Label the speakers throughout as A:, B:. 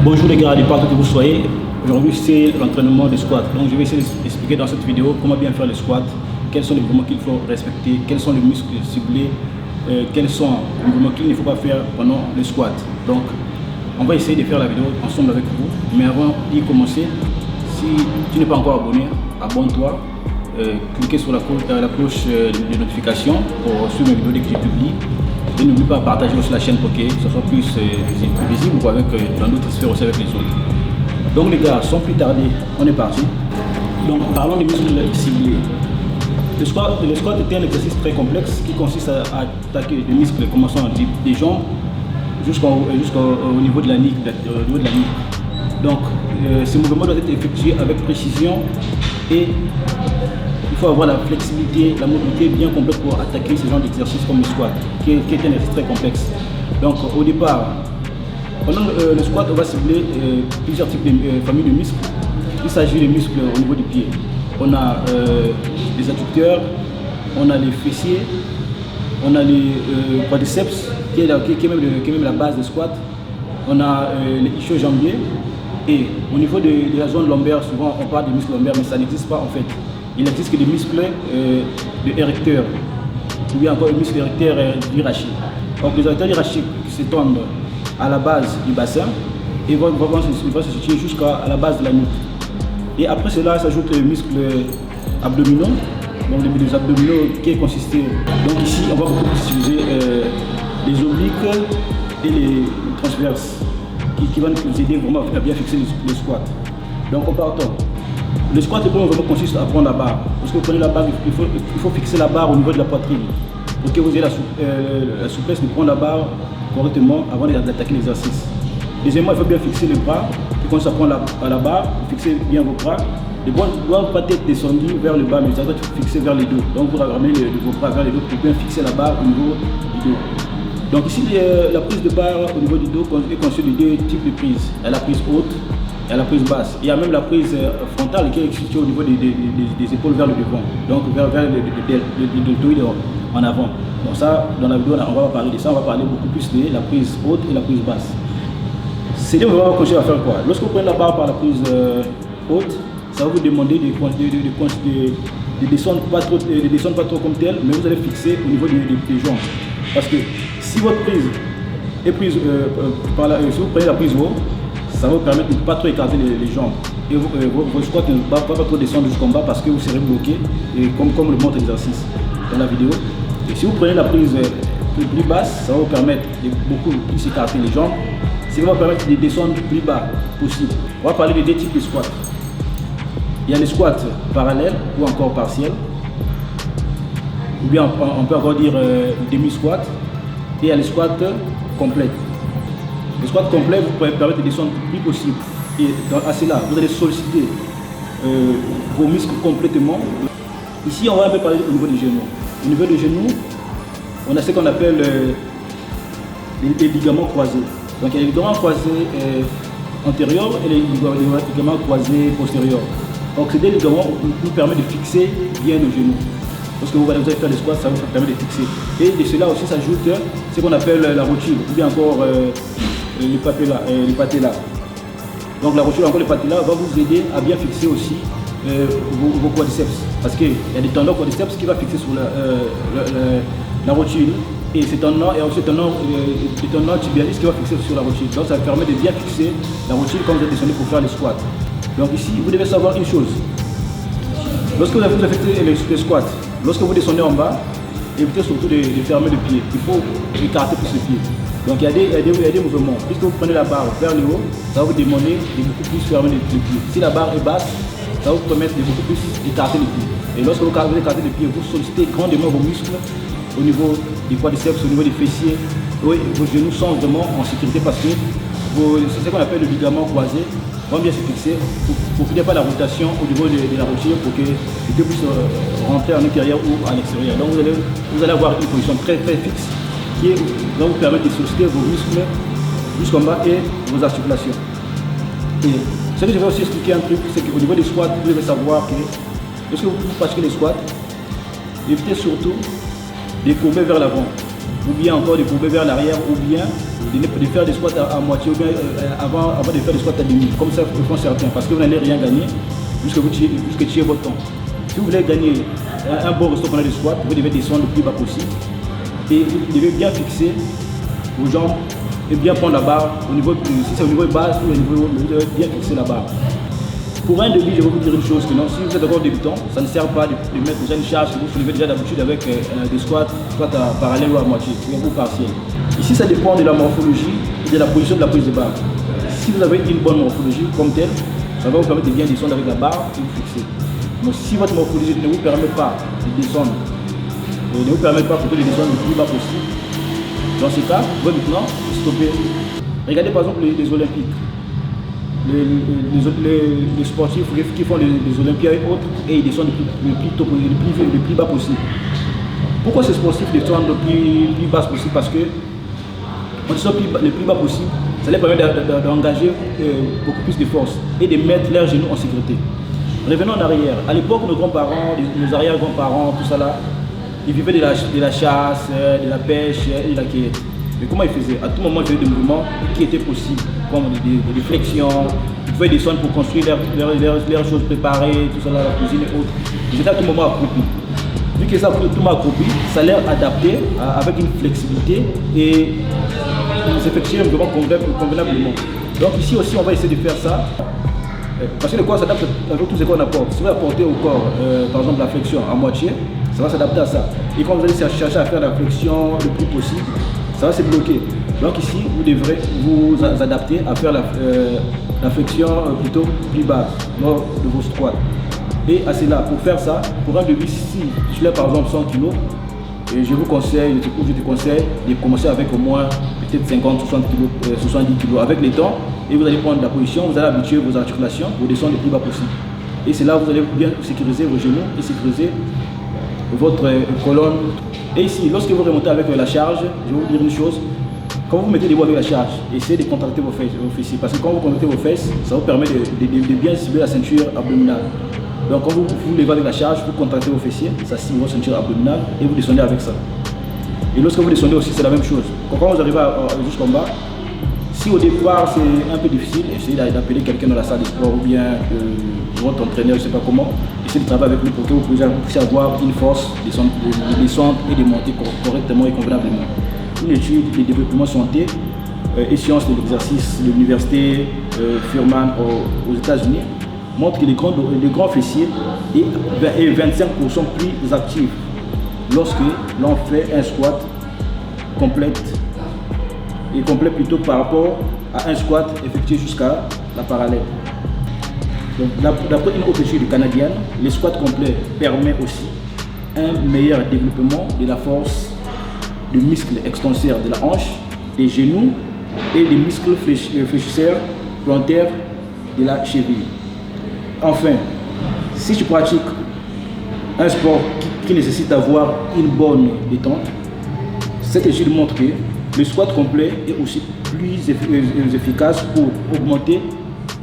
A: Bonjour les gars, de partout que vous soyez. Aujourd'hui c'est l'entraînement des squats. Donc je vais essayer d'expliquer dans cette vidéo comment bien faire les squats, quels sont les mouvements qu'il faut respecter, quels sont les muscles ciblés, quels sont les mouvements qu'il ne faut pas faire pendant les squats. Donc on va essayer de faire la vidéo ensemble avec vous. Mais avant d'y commencer, si tu n'es pas encore abonné, abonne-toi. Cliquez sur la cloche de notification pour suivre mes vidéos dès que je publie. Et n'oublie pas de partager aussi la chaîne pour que ce soit plus visible ou avec, dans d'autres sphères aussi avec les autres. Donc les gars, sans plus tarder, on est parti. Donc parlons des muscles ciblés. Le squat est un exercice très complexe qui consiste à attaquer des muscles commençant des jambes jusqu'au niveau de la nuque. Donc ces mouvements doivent être effectués avec précision et il faut avoir la flexibilité, la mobilité bien complète pour attaquer ce genre d'exercice comme le squat, qui est un exercice très complexe. Donc au départ, pendant le squat, on va cibler plusieurs types de familles de muscles. Il s'agit des muscles au niveau du pied. On a les adducteurs, on a les fessiers, on a les quadriceps, qui est même la base du squat. On a les ischio-jambiers. Et au niveau de la zone lombaire, souvent on parle des muscles lombaires, mais ça n'existe pas en fait. Il n'existe que des muscles de érecteurs, ou bien encore les muscles érecteurs hiérarchiques. Donc les érecteurs hiérarchiques s'étendent à la base du bassin et vont se situer jusqu'à la base de la nuque. Et après cela s'ajoutent les muscles abdominaux, donc les abdominaux qui est consisté. Donc ici on va beaucoup utiliser les obliques et les transverses qui vont nous aider vraiment à bien fixer les squats. Donc en partant. Le squat, le premier mouvement consiste à prendre la barre. Lorsque vous prenez la barre, il faut fixer la barre au niveau de la poitrine pour que vous ayez la souplesse de prendre la barre correctement avant d'attaquer l'exercice. Deuxièmement, il faut bien fixer les bras. Qui consiste à prendre la barre, fixer bien vos bras. Les bras ne doivent pas être descendus vers le bas, mais ça doit être fixé vers les dos. Donc vous ramenez vos bras vers les dos pour bien fixer la barre au niveau du dos. Donc ici, la prise de barre au niveau du dos est constituée de deux types de prises. Il y a la prise haute et la prise basse. Il y a même la prise frontale qui est située au niveau des épaules vers le devant, donc vers le deltoïde en avant. Donc ça, dans la vidéo, on va parler de ça, on va parler beaucoup plus de la prise haute et la prise basse. C'est deux mouvements qu'on va faire quoi? Lorsque vous prenez la barre par la prise haute, ça va vous demander de descendre pas trop comme tel, mais vous allez fixer au niveau des jambes. Parce que si votre prise est prise si vous prenez la prise haute, ça va vous permettre de ne pas trop écarter les jambes. Et vos squats ne vont pas trop descendre jusqu'en bas parce que vous serez bloqué, et comme le montre l'exercice dans la vidéo. Et si vous prenez la prise plus basse, ça va vous permettre de beaucoup plus écarter les jambes. Ça va vous permettre de descendre plus bas possible. On va parler de deux types de squats. Il y a les squats parallèles ou encore partiels. Ou bien on peut encore dire demi-squat. Et il y a les squats complets. Les squats complets vous permettent de descendre le plus possible. Et à cela, vous allez solliciter vos muscles complètement. Ici, on va un peu parler au niveau des genoux. Au niveau des genoux, on a ce qu'on appelle les ligaments croisés. Donc il y a les ligaments croisés antérieurs et les ligaments croisés postérieurs. Donc ces deux ligaments nous permettent de fixer bien le genou. Lorsque vous allez faire les squats, ça vous permet de fixer. Et de cela aussi s'ajoute ce qu'on appelle la rotule, ou bien encore les patella. Donc la rotule, encore les patella, va vous aider à bien fixer aussi vos quadriceps. Parce qu'il y a des tendons quadriceps qui va fixer sur la rotule. Et ces tendons, et aussi les tendons tibialis qui va fixer sur la rotule. Donc ça permet de bien fixer la rotule quand vous êtes descendu pour faire les squats. Donc ici, vous devez savoir une chose. Lorsque vous effectuez les squats, lorsque vous descendez en bas, évitez surtout de fermer le pied. Il faut écarter plus le pied. Donc il y a des mouvements. Puisque vous prenez la barre vers le haut, ça va vous demander de beaucoup plus fermer le pied. Si la barre est basse, ça va vous permettre de beaucoup plus écarter le pied. Et lorsque vous écartez le pied, vous sollicitez grandement vos muscles au niveau des quadriceps, au niveau des fessiers. Oui, vos genoux sont vraiment en sécurité parce que c'est ce qu'on appelle le ligament croisé. Vont bien se fixer pour qu'il n'y ait pas la rotation au niveau de la rotule pour que les deux puissent rentrer en intérieur ou à l'extérieur. Donc vous allez avoir une position très fixe qui va vous permettre de solliciter vos muscles jusqu'en bas et vos articulations. Et ce que je vais aussi expliquer un truc, c'est qu'au niveau des squats, vous devez savoir que lorsque vous pratiquez les squats, évitez surtout de courber vers l'avant. ou bien encore de courber vers l'arrière, ou bien de faire des squats à moitié, ou bien avant de faire des squats à demi, comme ça le font certains, parce que vous n'allez rien gagner jusqu'à tuer votre temps. Si vous voulez gagner un bon résultat pendant les squats, vous devez descendre le plus bas possible et vous devez bien fixer vos jambes et bien prendre la barre au niveau, si c'est au niveau base ou au niveau, vous devez bien fixer la barre. Pour un demi, je vais vous dire une chose que non, si vous êtes encore débutant, ça ne sert pas de mettre déjà une charge que vous soulevez déjà d'habitude avec des squats, soit à parallèle ou à moitié, ou partiel. Ici, ça dépend de la morphologie et de la position de la prise de barre. Si vous avez une bonne morphologie comme telle, ça va vous permettre de bien descendre avec la barre et vous fixer. Mais si votre morphologie ne vous permet pas de descendre, ne vous permet pas plutôt de descendre le plus bas possible, dans ce cas, vous pouvez maintenant stopper. Regardez par exemple les Olympiques. Les sportifs qui font les Olympiades et autres, et ils descendent le plus bas possible. Pourquoi ces sportifs descendent le plus bas possible? Parce que quand ils sont le plus bas possible, ça leur permet d'engager beaucoup plus de force et de mettre leurs genoux en sécurité. Revenons en arrière. À l'époque, nos grands-parents, nos arrière-grands-parents, tout ça là, ils vivaient de la chasse, de la pêche et de la cueillette. Mais comment ils faisaient? À tout moment, ils faisaient des mouvements qui étaient possibles, comme des flexions. Ils pouvaient descendre pour construire leurs choses préparées, tout ça là, la cuisine et autres. Ils étaient à tout moment accroupis. Vu que ça tout le moment accroupi, ça leur adapté avec une flexibilité et ils effectuaient vraiment convenablement. Donc ici aussi, on va essayer de faire ça. Parce que le corps s'adapte avec tout ce qu'on apporte. Si vous apportez au corps, par exemple, la flexion à moitié, ça va s'adapter à ça. Et quand vous allez chercher à faire la flexion le plus possible, ça va se bloquer. Donc ici, vous devrez vous adapter à faire la flexion plutôt plus basse lors de vos squats. Et à cela, pour faire ça, pour un demi, si je lève par exemple 100 kg, et je vous conseille, je te conseille de commencer avec au moins peut-être 50, 60 kg, 70 kg avec les temps. Et vous allez prendre la position, vous allez habituer vos articulations pour descendre le plus bas possible. Et c'est là où vous allez bien sécuriser vos genoux et sécuriser votre colonne. Et ici, lorsque vous remontez avec la charge, je vais vous dire une chose. Quand vous mettez les doigts avec la charge, essayez de contracter vos fessiers. Parce que quand vous contractez vos fesses, ça vous permet de bien cibler la ceinture abdominale. Donc quand vous levez avec la charge, vous contractez vos fessiers, ça cible votre ceinture abdominale et vous descendez avec ça. Et lorsque vous descendez aussi, c'est la même chose. Quand vous arrivez jusqu'en bas, si au départ c'est un peu difficile, essayez d'appeler quelqu'un dans la salle de sport ou bien votre entraîneur, je ne sais pas comment, essayez de travailler avec lui pour que vous puissiez avoir une force de descendre et de monter correctement et convenablement. Une étude de développement santé et sciences de l'exercice de l'université Furman aux États-Unis montre que les grands fessiers est 25% plus actifs lorsque l'on fait un squat complet plutôt par rapport à un squat effectué jusqu'à la parallèle. D'après une autre étude canadienne, le squat complet permet aussi un meilleur développement de la force du muscle extenseur de la hanche, des genoux et des muscles fléchisseurs plantaires de la cheville. Enfin, si tu pratiques un sport qui nécessite d'avoir une bonne détente, cette étude montre que le squat complet est aussi plus efficace pour augmenter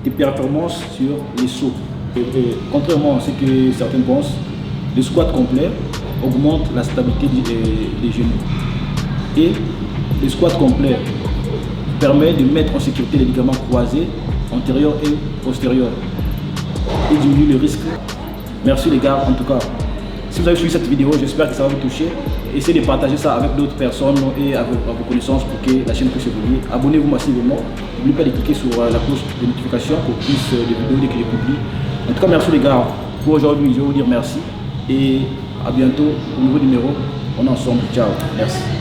A: tes performances sur les sauts. Contrairement à ce que certains pensent, le squat complet augmente la stabilité des genoux. Et le squat complet permet de mettre en sécurité les ligaments croisés antérieurs et postérieurs et diminue le risque. Merci les gars, en tout cas. Si vous avez suivi cette vidéo, j'espère que ça va vous toucher. Essayez de partager ça avec d'autres personnes et avec vos connaissances pour que la chaîne puisse évoluer. Abonnez-vous massivement. N'oubliez pas de cliquer sur la cloche de notification pour plus de vidéos dès que je publie. En tout cas, merci les gars. Pour aujourd'hui, je vais vous dire merci et à bientôt au nouveau numéro. On est ensemble. Ciao. Merci.